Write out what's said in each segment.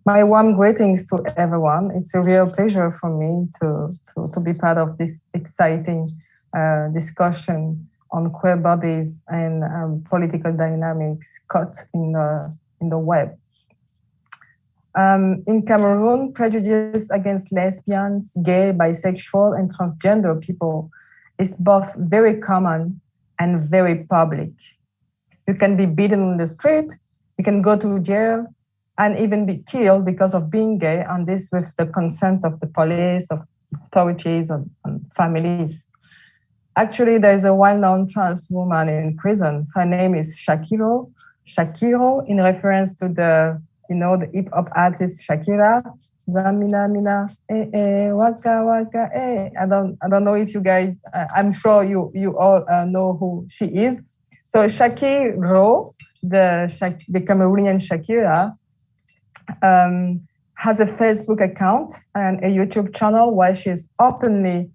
My warm greetings to everyone. It's a real pleasure for me to be part of this exciting discussion on queer bodies and political dynamics caught in the web. In Cameroon, prejudice against lesbians, gay, bisexual, and transgender people is both very common and very public. You can be beaten on the street, you can go to jail, and even be killed because of being gay, and this with the consent of the police, of authorities, and families. Actually, there is a well-known trans woman in prison. Her name is Shakiro, in reference to the hip-hop artist Shakira. Zamina, mina, waka, waka, I don't know if you guys, I'm sure you all know who she is. So Shakiro, the Cameroonian Shakira, has a Facebook account and a YouTube channel where she's openly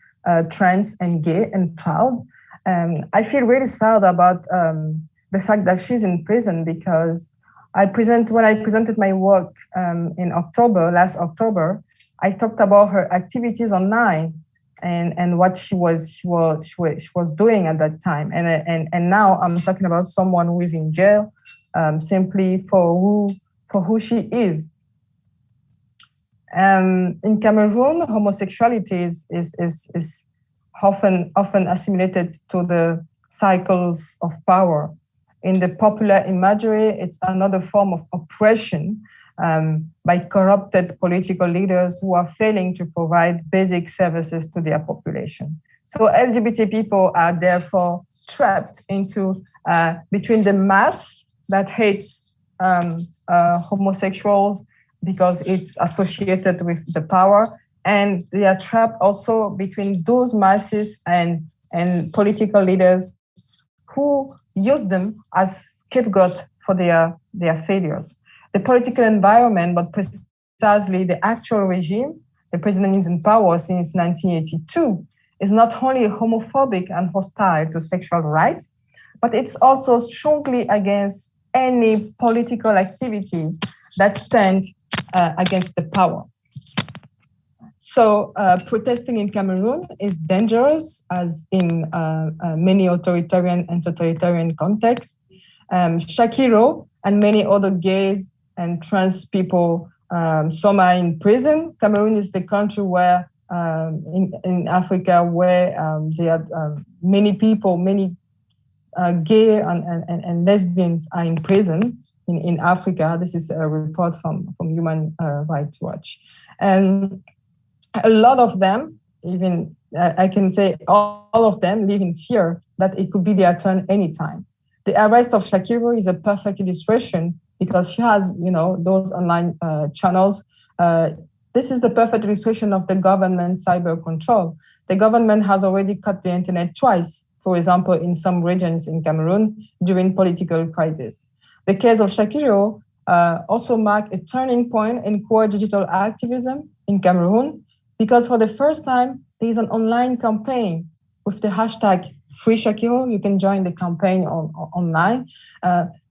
trans and gay and proud. I feel really sad about the fact that she's in prison, because when I presented my work in last October, I talked about her activities online and what she was doing at that time. And now I'm talking about someone who is in jail simply for who she is. In Cameroon, homosexuality is often assimilated to the cycles of power. In the popular imagery, it's another form of oppression by corrupted political leaders who are failing to provide basic services to their population. So LGBT people are therefore trapped into between the mass that hates homosexuals because it's associated with the power, and they are trapped also between those masses and political leaders who use them as scapegoat for their failures. The political environment, but precisely the actual regime, the president is in power since 1982, is not only homophobic and hostile to sexual rights, but it's also strongly against any political activities that stand against the power. So protesting in Cameroon is dangerous, as in many authoritarian and totalitarian contexts. Shakiro and many other gays and trans people, some are in prison. Cameroon is the country where, in Africa, where there are many people, many gay and lesbians are in prison in Africa. This is a report from Human Rights Watch. And a lot of them, even I can say all of them, live in fear that it could be their turn anytime. The arrest of Shakiro is a perfect illustration, because she has, those online channels. This is the perfect illustration of the government cyber control. The government has already cut the internet twice, for example, in some regions in Cameroon during political crisis. The case of Shakiro also marked a turning point in queer digital activism in Cameroon, because for the first time, there is an online campaign with the hashtag Free Shakiro. You can join the campaign online.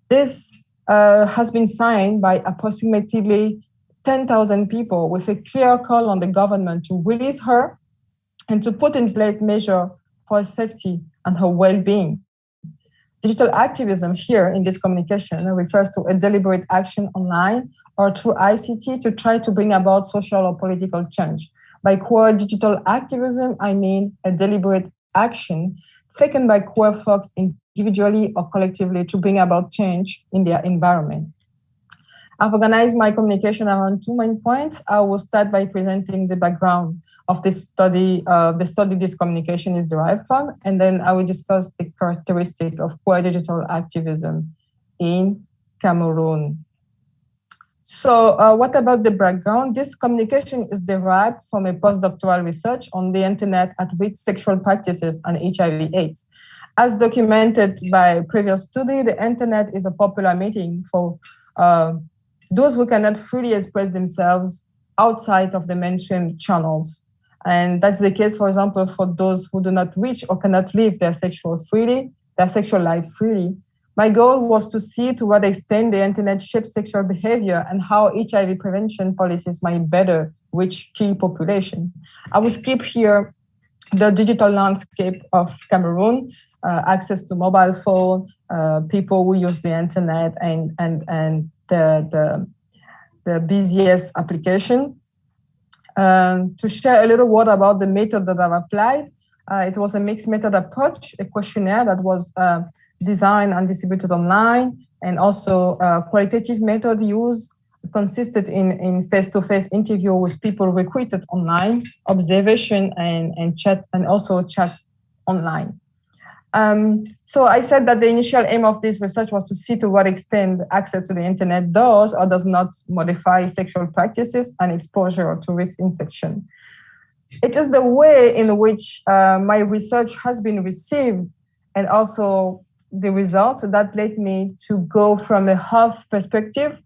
This has been signed by approximately 10,000 people, with a clear call on the government to release her and to put in place measures for her safety and her well-being. Digital activism here in this communication refers to a deliberate action online or through ICT to try to bring about social or political change. By queer digital activism, I mean a deliberate action taken by queer folks individually or collectively to bring about change in their environment. I've organized my communication around two main points. I will start by presenting the background of this study, the study this communication is derived from, and then I will discuss the characteristic of queer digital activism in Cameroon. So what about the background? This communication is derived from a postdoctoral research on the internet at risk sexual practices and HIV/AIDS. As documented by a previous study, the internet is a popular medium for those who cannot freely express themselves outside of the mainstream channels. And that's the case, for example, for those who do not reach or cannot live their sexual life freely My goal was to see to what extent the internet shapes sexual behavior and how HIV prevention policies might better reach key population. I will skip here the digital landscape of Cameroon, access to mobile phone, people who use the internet, and the BZS application. To share a little word about the method that I've applied, it was a mixed method approach, a questionnaire that was designed and distributed online, and also qualitative method used consisted in face-to-face interview with people recruited online, observation and chat, and also chat online. So I said that the initial aim of this research was to see to what extent access to the internet does or does not modify sexual practices and exposure to risk infection. It is the way in which my research has been received and also the result that led me to go from a health perspective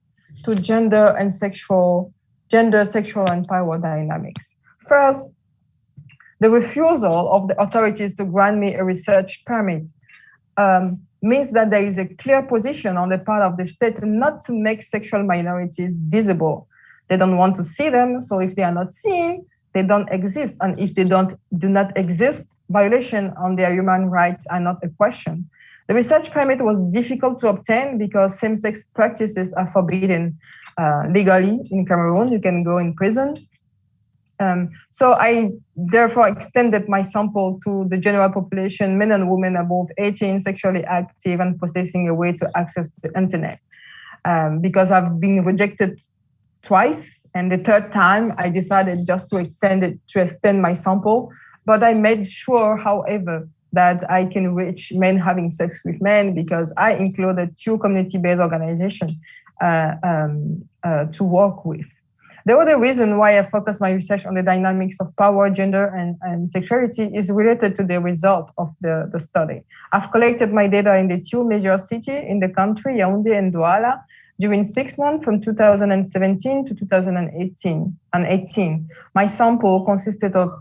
to gender, sexual, and power dynamics. First, the refusal of the authorities to grant me a research permit means that there is a clear position on the part of the state not to make sexual minorities visible. They don't want to see them, so if they are not seen, they don't exist. And if they do not exist, violations on their human rights are not a question. The research permit was difficult to obtain because same-sex practices are forbidden legally in Cameroon. You can go in prison. So I therefore extended my sample to the general population, men and women above 18, sexually active and possessing a way to access the internet. Because I've been rejected twice, and the third time I decided just to extend my sample. But I made sure, however, that I can reach men having sex with men because I included 2 community-based organizations to work with. The other reason why I focus my research on the dynamics of power, gender, and sexuality is related to the result of the study. I've collected my data in the 2 major cities in the country, Yaoundé and Douala, during 6 months from 2017 to 2018. My sample consisted of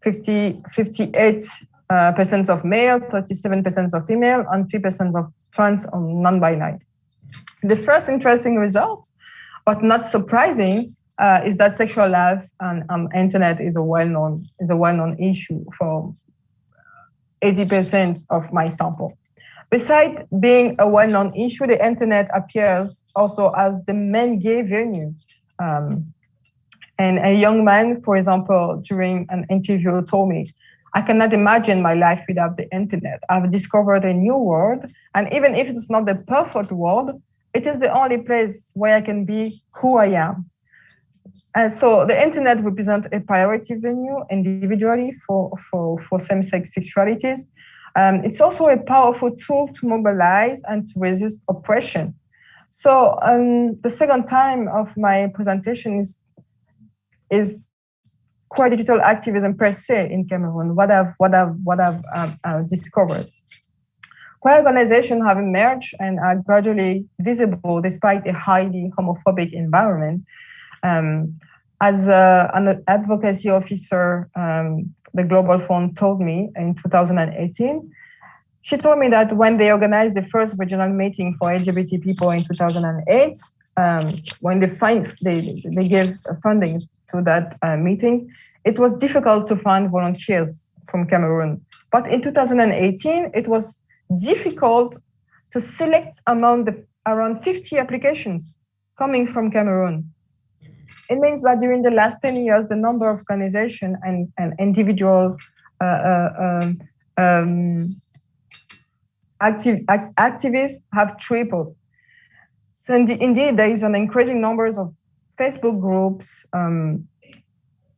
58% of male, 37% of female, and 3% of trans or non-binary. The first interesting result, but not surprising, is that sexual life on internet is a well-known issue for 80% of my sample. Besides being a well-known issue, the internet appears also as the main gay venue. And a young man, for example, during an interview told me, I cannot imagine my life without the internet. I've discovered a new world, and even if it's not the perfect world, it is the only place where I can be who I am. And so the internet represents a priority venue individually for same-sex sexualities. It's also a powerful tool to mobilize and to resist oppression. So the second time of my presentation is queer digital activism per se in Cameroon. What I've discovered. Queer organizations have emerged and are gradually visible despite a highly homophobic environment. As an advocacy officer, the Global Fund told me in 2018, she told me that when they organized the first regional meeting for LGBT people in 2008, when they gave funding to that meeting, it was difficult to find volunteers from Cameroon. But in 2018, it was difficult to select among the around 50 applications coming from Cameroon. It means that during the last 10 years, the number of organizations and individual activists have tripled. So indeed, there is an increasing numbers of Facebook groups,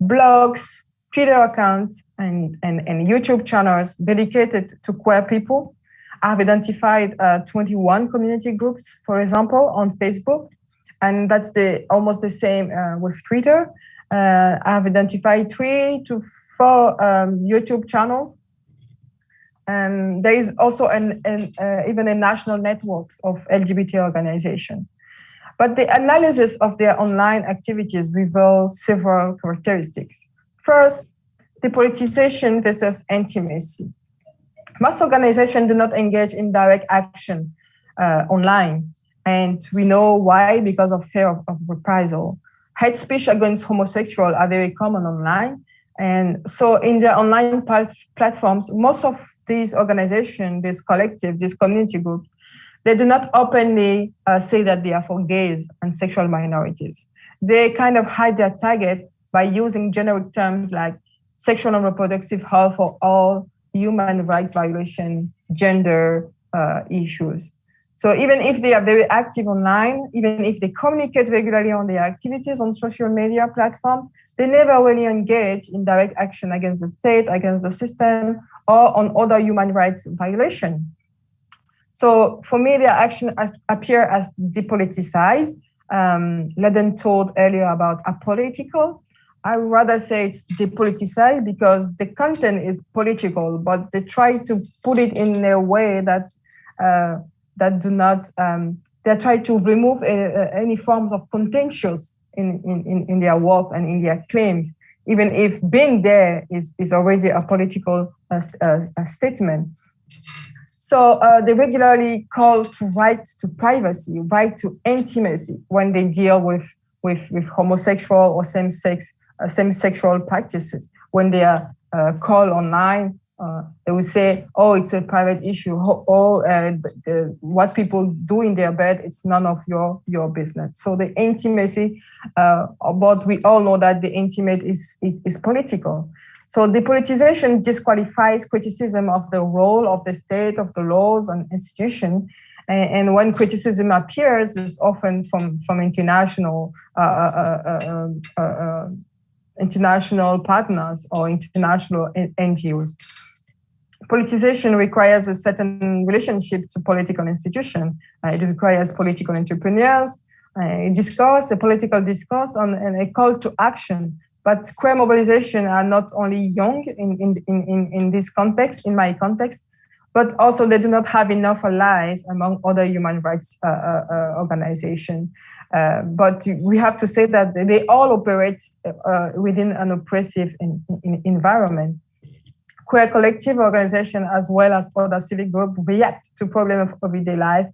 blogs, Twitter accounts, and YouTube channels dedicated to queer people. I've identified 21 community groups, for example, on Facebook, and that's almost the same with Twitter. I've identified 3 to 4 YouTube channels. There is also even a national network of LGBT organizations. But the analysis of their online activities reveals several characteristics. First, the politicization versus intimacy. Most organizations do not engage in direct action online. And we know why, because of fear of reprisal. Hate speech against homosexuals are very common online. And so in their online platforms, most of these organizations, these collectives, these community groups, they do not openly say that they are for gays and sexual minorities. They kind of hide their target by using generic terms like sexual and reproductive health for all, human rights violation, gender issues. So even if they are very active online, even if they communicate regularly on their activities on social media platforms, they never really engage in direct action against the state, against the system, or on other human rights violations. So for me, their action appear as depoliticized. Leden told earlier about apolitical. I would rather say it's depoliticized because the content is political, but they try to put it in a way that do not, they try to remove any forms of contentious in their work and in their claims, even if being there is already a political statement. So they regularly call to right to privacy, right to intimacy when they deal with homosexual or same-sexual practices. When they are called online, they will say, "Oh, it's a private issue. What people do in their bed, it's none of your business." So the intimacy, but we all know that the intimate is political. So depolitization disqualifies criticism of the role of the state, of the laws and institutions. And when criticism appears, it's often from international partners or international NGOs. Politicization requires a certain relationship to political institutions. It requires political entrepreneurs, a political discourse, and a call to action. But queer mobilization are not only young in this context, in my context, but also they do not have enough allies among other human rights organizations. But we have to say that they all operate within an oppressive environment. Queer collective organizations, as well as other civic groups, react to problems of everyday life.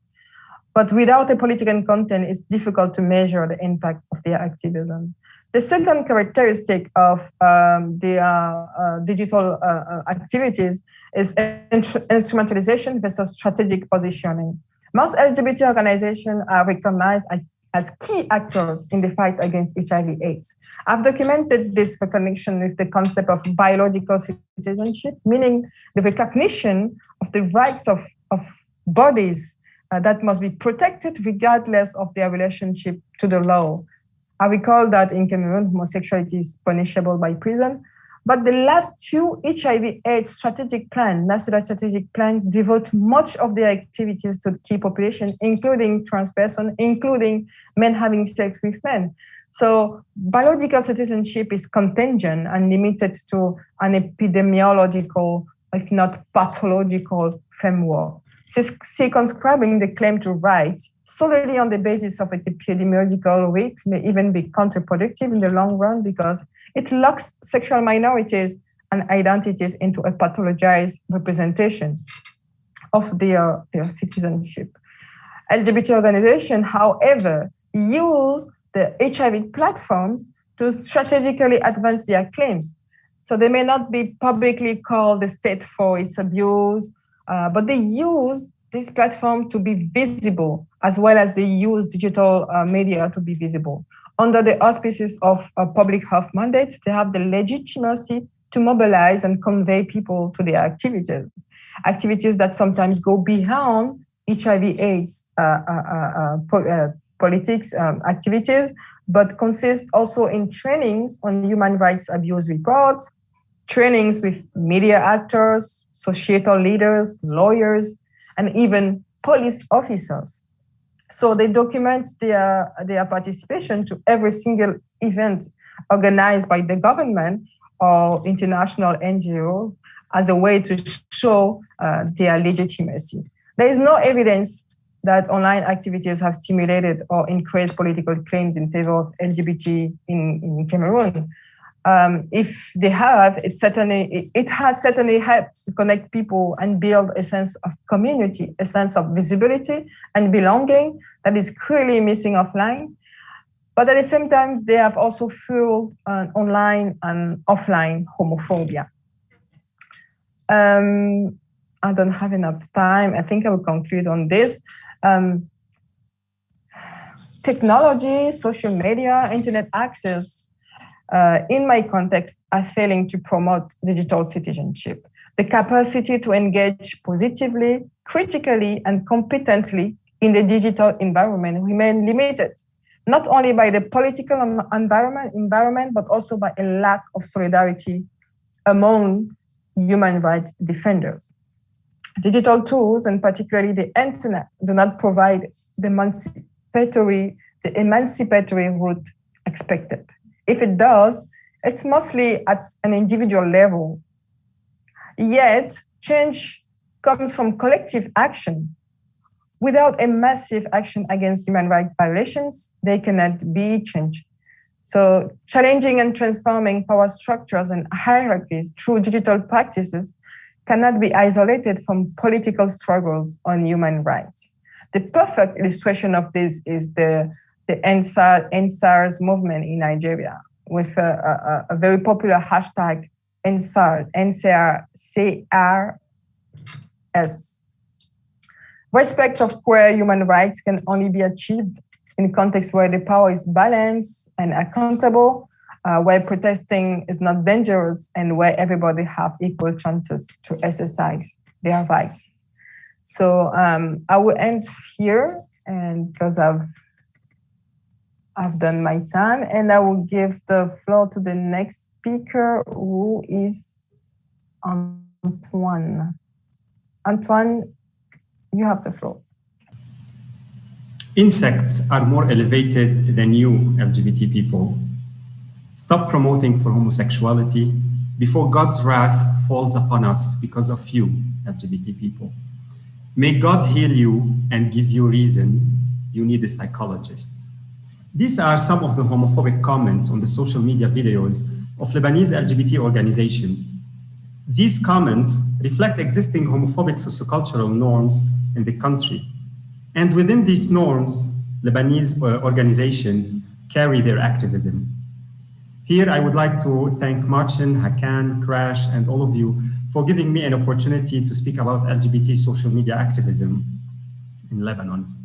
But without a political content, it's difficult to measure the impact of their activism. The second characteristic of the digital activities is instrumentalization versus strategic positioning. Most LGBT organizations are recognized as key actors in the fight against HIV/AIDS. I've documented this recognition with the concept of biological citizenship, meaning the recognition of the rights of bodies that must be protected regardless of their relationship to the law. I recall that in Cameroon, homosexuality is punishable by prison, but the last two HIV/AIDS national strategic plans devote much of their activities to the key population, including trans persons, including men having sex with men. So biological citizenship is contingent and limited to an epidemiological, if not pathological framework. Circumscribing the claim to rights solely on the basis of epidemiological risks may even be counterproductive in the long run because it locks sexual minorities and identities into a pathologized representation of their citizenship. LGBT organizations, however, use the HIV platforms to strategically advance their claims. So they may not be publicly called the state for its abuse, but they use this platform to be visible, as well as they use digital media to be visible. Under the auspices of public health mandates, they have the legitimacy to mobilize and convey people to their activities that sometimes go beyond HIV/AIDS politics activities, but consist also in trainings on human rights abuse reports, trainings with media actors, societal leaders, lawyers, and even police officers. So they document their participation to every single event organized by the government or international NGO as a way to show their legitimacy. There is no evidence that online activities have stimulated or increased political claims in favor of LGBT in Cameroon. If they have, it has certainly helped to connect people and build a sense of community, a sense of visibility and belonging that is clearly missing offline. But at the same time, they have also fueled online and offline homophobia. I don't have enough time. I think I will conclude on this. Technology, social media, internet access, in my context, are failing to promote digital citizenship. The capacity to engage positively, critically, and competently in the digital environment remain limited, not only by the political environment, but also by a lack of solidarity among human rights defenders. Digital tools, and particularly the internet, do not provide the emancipatory route expected. If it does, it's mostly at an individual level. Yet, change comes from collective action. Without a massive action against human rights violations, they cannot be changed. So challenging and transforming power structures and hierarchies through digital practices cannot be isolated from political struggles on human rights. The perfect illustration of this is the NSARS movement in Nigeria, with a very popular hashtag NCRS. Respect of queer human rights can only be achieved in a context where the power is balanced and accountable, where protesting is not dangerous, and where everybody have equal chances to exercise their rights. So I will end here, and because I've done my time, and I will give the floor to the next speaker, who is Antoine. Antoine, you have the floor. Insects are more elevated than you, LGBT people. Stop promoting for homosexuality before God's wrath falls upon us because of you, LGBT people. May God heal you and give you reason. You need a psychologist. These are some of the homophobic comments on the social media videos of Lebanese LGBT organizations. These comments reflect existing homophobic sociocultural norms in the country. And within these norms, Lebanese organizations carry their activism. Here, I would like to thank Martin, Hakan, CRASSH, and all of you for giving me an opportunity to speak about LGBT social media activism in Lebanon.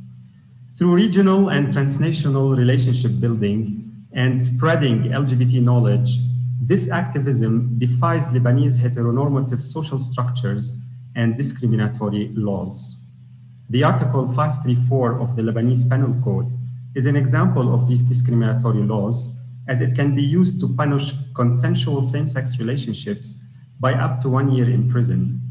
Through regional and transnational relationship building and spreading LGBT knowledge, this activism defies Lebanese heteronormative social structures and discriminatory laws. The Article 534 of the Lebanese Penal Code is an example of these discriminatory laws, as it can be used to punish consensual same-sex relationships by up to 1 year in prison.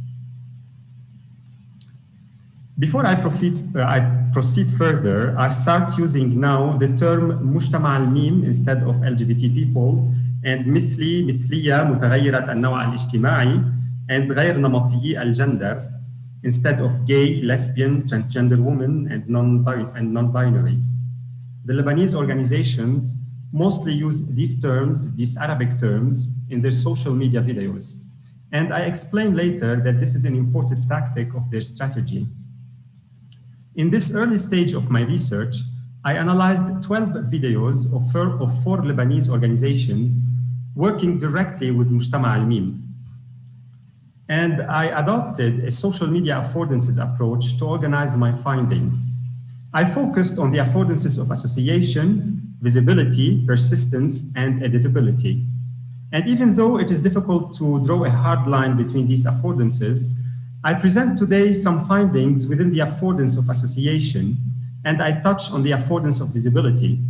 Before I proceed further, I start using now the term مجتمع الميم instead of LGBT people, and مثلي مثلية متغيرة النوع الاجتماعي and غير نمطيي الجندر instead of gay, lesbian, transgender women, and non-binary. The Lebanese organizations mostly use these terms, these Arabic terms, in their social media videos. And I explain later that this is an important tactic of their strategy. In this early stage of my research, I analyzed 12 videos of 4 Lebanese organizations working directly with Mujtama al-Mim. And I adopted a social media affordances approach to organize my findings. I focused on the affordances of association, visibility, persistence, and editability. And even though it is difficult to draw a hard line between these affordances, I present today some findings within the affordance of association, and I touch on the affordance of visibility.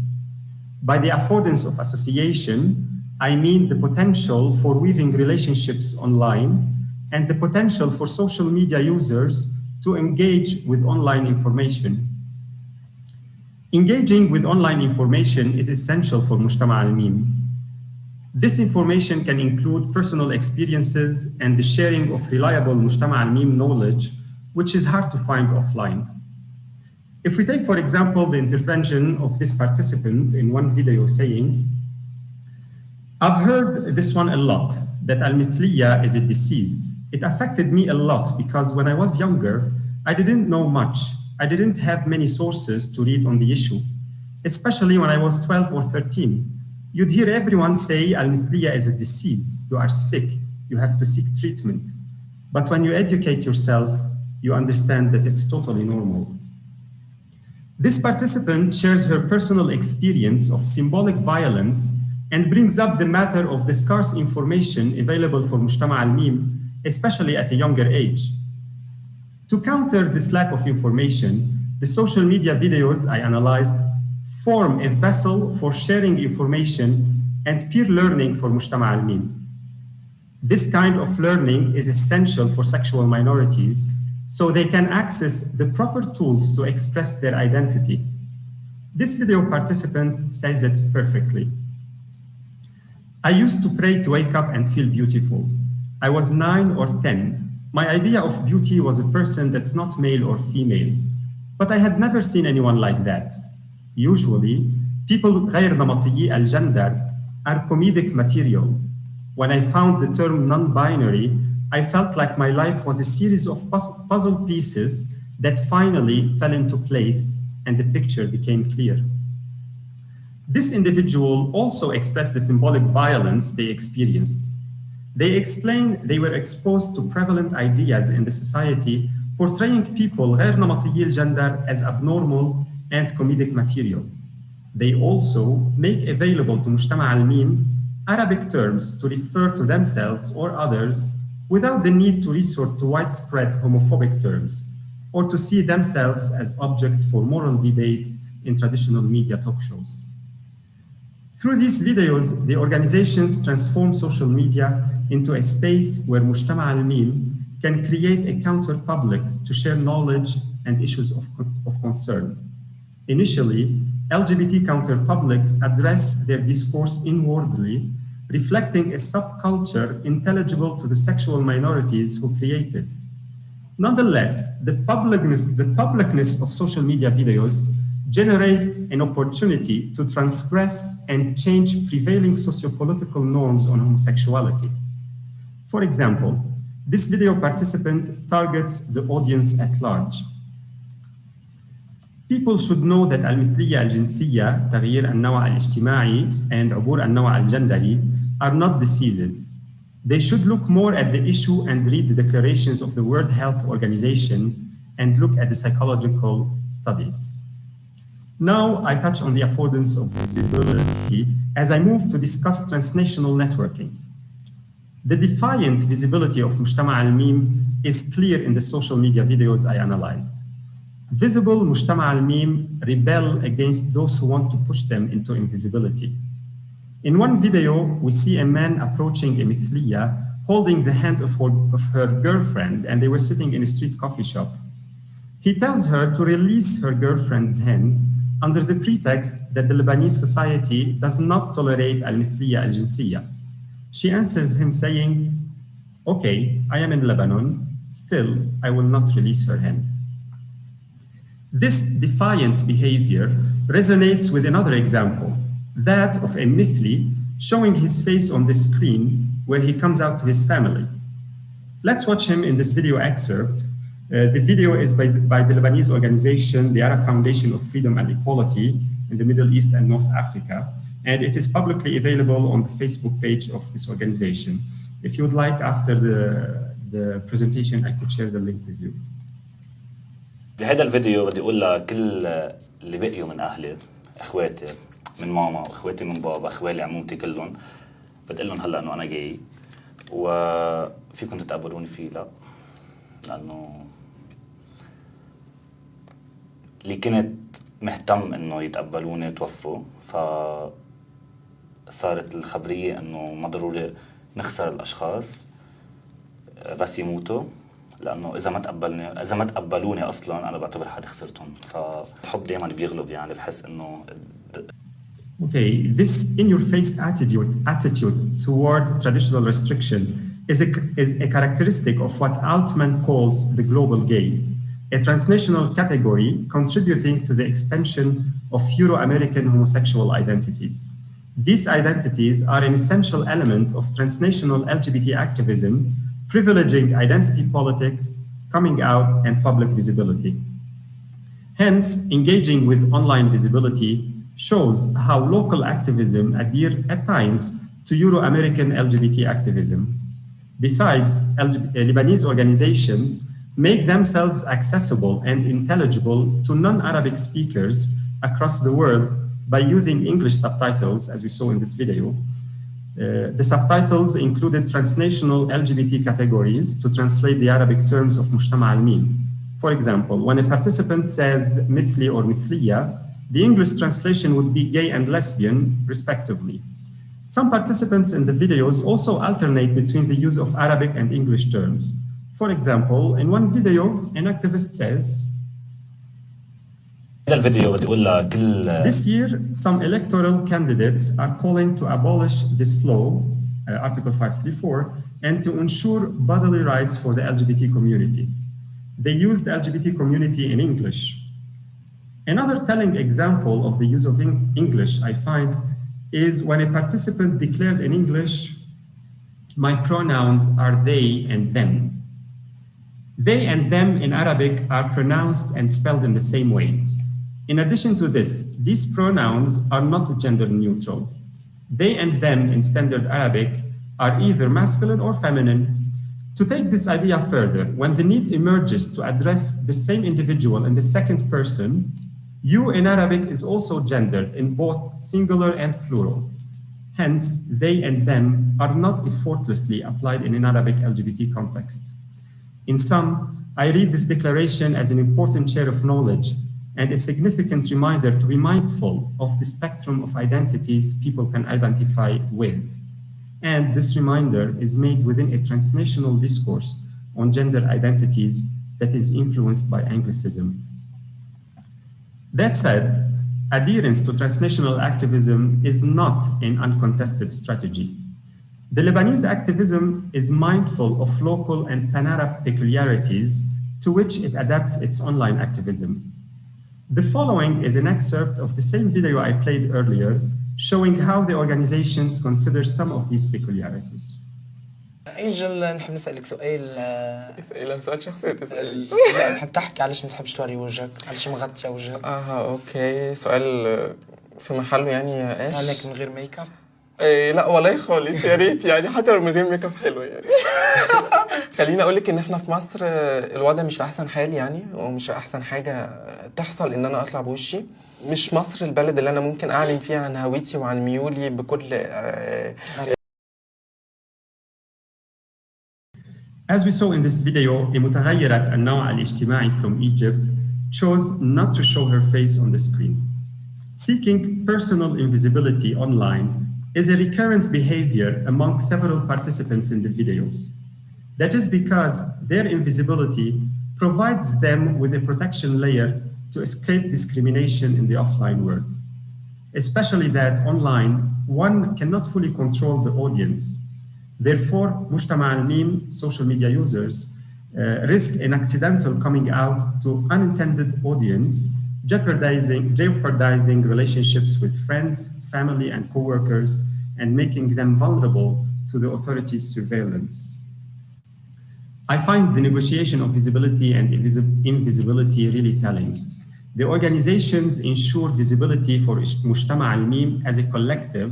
By the affordance of association, I mean the potential for weaving relationships online and the potential for social media users to engage with online information. Engaging with online information is essential for Mujtama al-Mim. This information can include personal experiences and the sharing of reliable Mujtama al-Mim knowledge, which is hard to find offline. If we take, for example, the intervention of this participant in one video saying, I've heard this one a lot, that al-mithliya is a disease. It affected me a lot because when I was younger, I didn't know much. I didn't have many sources to read on the issue, especially when I was 12 or 13. You'd hear everyone say al-mithliya is a disease. You are sick. You have to seek treatment. But when you educate yourself, you understand that it's totally normal. This participant shares her personal experience of symbolic violence and brings up the matter of the scarce information available for Mujtama al-Mim, especially at a younger age. To counter this lack of information, the social media videos I analyzed form a vessel for sharing information and peer learning for Mujtama al-Mim. This kind of learning is essential for sexual minorities so they can access the proper tools to express their identity. This video participant says it perfectly. I used to pray to wake up and feel beautiful. I was 9 or 10. My idea of beauty was a person that's not male or female, but I had never seen anyone like that. Usually, people غير نمطيي الجندر are comedic material. When I found the term non-binary, I felt like my life was a series of puzzle pieces that finally fell into place and the picture became clear. This individual also expressed the symbolic violence they experienced. They explained they were exposed to prevalent ideas in the society portraying people غير نمطيي الجندر as abnormal and comedic material. They also make available to Mujtama al-Mim Arabic terms to refer to themselves or others without the need to resort to widespread homophobic terms or to see themselves as objects for moral debate in traditional media talk shows. Through these videos, the organizations transform social media into a space where Mujtama al-Mim can create a counter-public to share knowledge and issues of concern. Initially, LGBT counter-publics address their discourse inwardly, reflecting a subculture intelligible to the sexual minorities who create it. Nonetheless, the publicness of social media videos generates an opportunity to transgress and change prevailing sociopolitical norms on homosexuality. For example, this video participant targets the audience at large. People should know that المثلية الجنسية, تغيير النوع الاجتماعي, and عبور النوع الجندري are not diseases. They should look more at the issue and read the declarations of the World Health Organization and look at the psychological studies. Now I touch on the affordance of visibility as I move to discuss transnational networking. The defiant visibility of Mujtama al-Mim is clear in the social media videos I analyzed. Visible Mujtama al-Mim rebel against those who want to push them into invisibility. In one video, we see a man approaching a mithliya holding the hand of her girlfriend, and they were sitting in a street coffee shop. He tells her to release her girlfriend's hand under the pretext that the Lebanese society does not tolerate al-mithliya al-jinsiyya. She answers him saying, "Okay, I am in Lebanon, still I will not release her hand." This defiant behavior resonates with another example, that of a mithli showing his face on the screen where he comes out to his family. Let's watch him in this video excerpt. The video is by the Lebanese organization, the Arab Foundation of Freedom and Equality in the Middle East and North Africa, and it is publicly available on the Facebook page of this organization. If you would like, after the presentation, I could share the link with you. بهذا الفيديو بدي أقول لكل اللي بقيوا من أهلي، إخواتي من ماما وإخواتي من بابا، إخوالي عمومتي كلهم، بدي أقول لهم هلا إنه أنا جاي وفيكم تتقبلوني فيه. لا، لأنه اللي كنت مهتم إنه يتقبلوني توفوا، فصارت الخبرية إنه ما ضروري نخسر الأشخاص بس يموتوا، لأنه إذا ما تقبلوني أصلاً أنا بعتبر حالي خسرتهم. فالحب دائماً بيغلب، يعني بحس إنه. Okay, this in-your-face attitude toward traditional restriction is a characteristic of what Altman calls the global gay, a transnational category contributing to the expansion of Euro-American homosexual identities. These identities are an essential element of transnational LGBT activism, privileging identity politics, coming out, and public visibility. Hence, engaging with online visibility shows how local activism adhere at times to Euro-American LGBT activism. Besides, Lebanese organizations make themselves accessible and intelligible to non-Arabic speakers across the world by using English subtitles, as we saw in this video. The subtitles included transnational LGBT categories to translate the Arabic terms of Mujtama al-Mim. For example, when a participant says mithli or mithliya, the English translation would be gay and lesbian, respectively. Some participants in the videos also alternate between the use of Arabic and English terms. For example, in one video, an activist says, this year, some electoral candidates are calling to abolish this law, Article 534, and to ensure bodily rights for the LGBT community. They used the LGBT community in English. Another telling example of the use of English, I find, is when a participant declared in English, my pronouns are they and them. They and them in Arabic are pronounced and spelled in the same way. In addition to this, these pronouns are not gender neutral. They and them in standard Arabic are either masculine or feminine. To take this idea further, when the need emerges to address the same individual in the second person, you in Arabic is also gendered in both singular and plural. Hence, they and them are not effortlessly applied in an Arabic LGBT context. In sum, I read this declaration as an important share of knowledge and a significant reminder to be mindful of the spectrum of identities people can identify with. And this reminder is made within a transnational discourse on gender identities that is influenced by Anglicism. That said, adherence to transnational activism is not an uncontested strategy. The Lebanese activism is mindful of local and pan-Arab peculiarities to which it adapts its online activism. The following is an excerpt of the same video I played earlier, showing how the organizations consider some of these peculiarities. انجل نحب نسألك سؤال. اسألها سؤال شخصي تسألي. لا نحب تحكي علاش ما تحبش توري وجهك، علاش مغطية وجهك. اوكي سؤال في محله يعني ايش؟ عليك من غير ميك اب؟ ايه لا والله خالص يا ريت يعني حتى لو من غير ميك اب حلو يعني. خليني اقول لك ان احنا في مصر الوضع مش في احسن حال يعني، ومش احسن حاجة تحصل ان انا اطلع بوشي. مش مصر البلد اللي انا ممكن اعلن فيها عن هويتي وعن ميولي بكل As we saw in this video, متغيرة النوع الاجتماعي from Egypt chose not to show her face on the screen. Seeking personal invisibility online is a recurrent behavior among several participants in the videos. That is because their invisibility provides them with a protection layer to escape discrimination in the offline world. Especially that online, one cannot fully control the audience. Therefore, Mujtama al-Mim social media users risk an accidental coming out to unintended audience, jeopardizing relationships with friends, family, and co-workers, and making them vulnerable to the authorities' surveillance. I find the negotiation of visibility and invisibility really telling. The organizations ensure visibility for Mujtama al-Mim as a collective,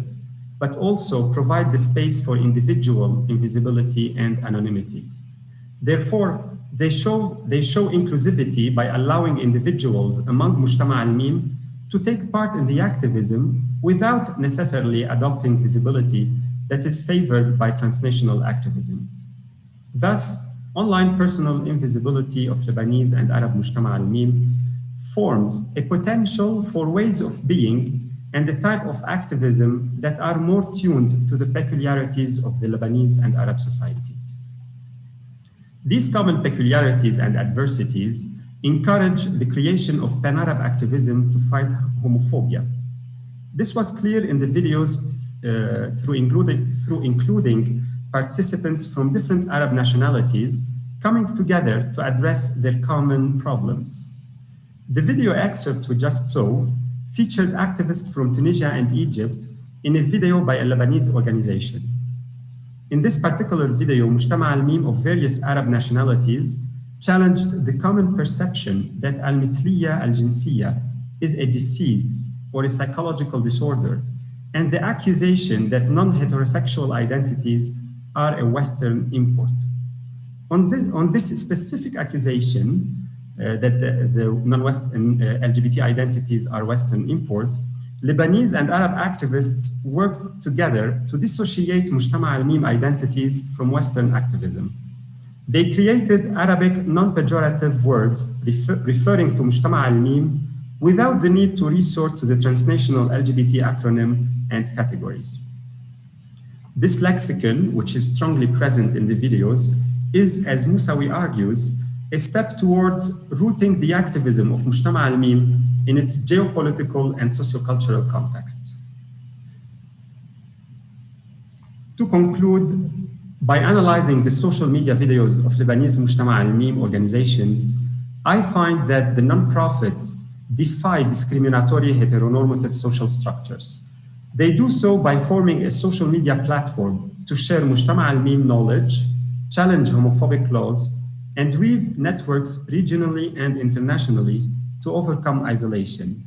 but also provide the space for individual invisibility and anonymity. Therefore, they show inclusivity by allowing individuals among Mujtama al-Mim to take part in the activism without necessarily adopting visibility that is favored by transnational activism. Thus, online personal invisibility of Lebanese and Arab Mujtama al-Mim forms a potential for ways of being and the type of activism that are more tuned to the peculiarities of the Lebanese and Arab societies. These common peculiarities and adversities encourage the creation of pan-Arab activism to fight homophobia. This was clear in the videos through including participants from different Arab nationalities coming together to address their common problems. The video excerpt we just saw featured activists from Tunisia and Egypt in a video by a Lebanese organization. In this particular video, Mujtama al-Mim of various Arab nationalities challenged the common perception that al-Mithliya al-Jinsiyya is a disease or a psychological disorder, and the accusation that non-heterosexual identities are a Western import. On this specific accusation that the non-Western LGBT identities are Western import, Lebanese and Arab activists worked together to dissociate Mujtama al-Mim identities from Western activism. They created Arabic non-pejorative words referring to Mujtama al-Mim without the need to resort to the transnational LGBT acronym and categories. This lexicon, which is strongly present in the videos, is, as Moussaoui argues, a step towards rooting the activism of Mujtama al-Mim in its geopolitical and sociocultural contexts. To conclude, by analyzing the social media videos of Lebanese Mujtama al-Mim organizations, I find that the nonprofits defy discriminatory heteronormative social structures. They do so by forming a social media platform to share Mujtama al-Mim knowledge, challenge homophobic laws, and weave networks regionally and internationally to overcome isolation.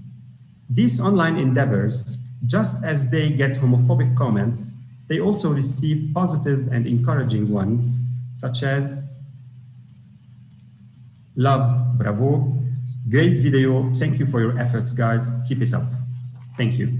These online endeavors, just as they get homophobic comments, they also receive positive and encouraging ones, such as love, bravo, great video, thank you for your efforts, guys, keep it up. Thank you.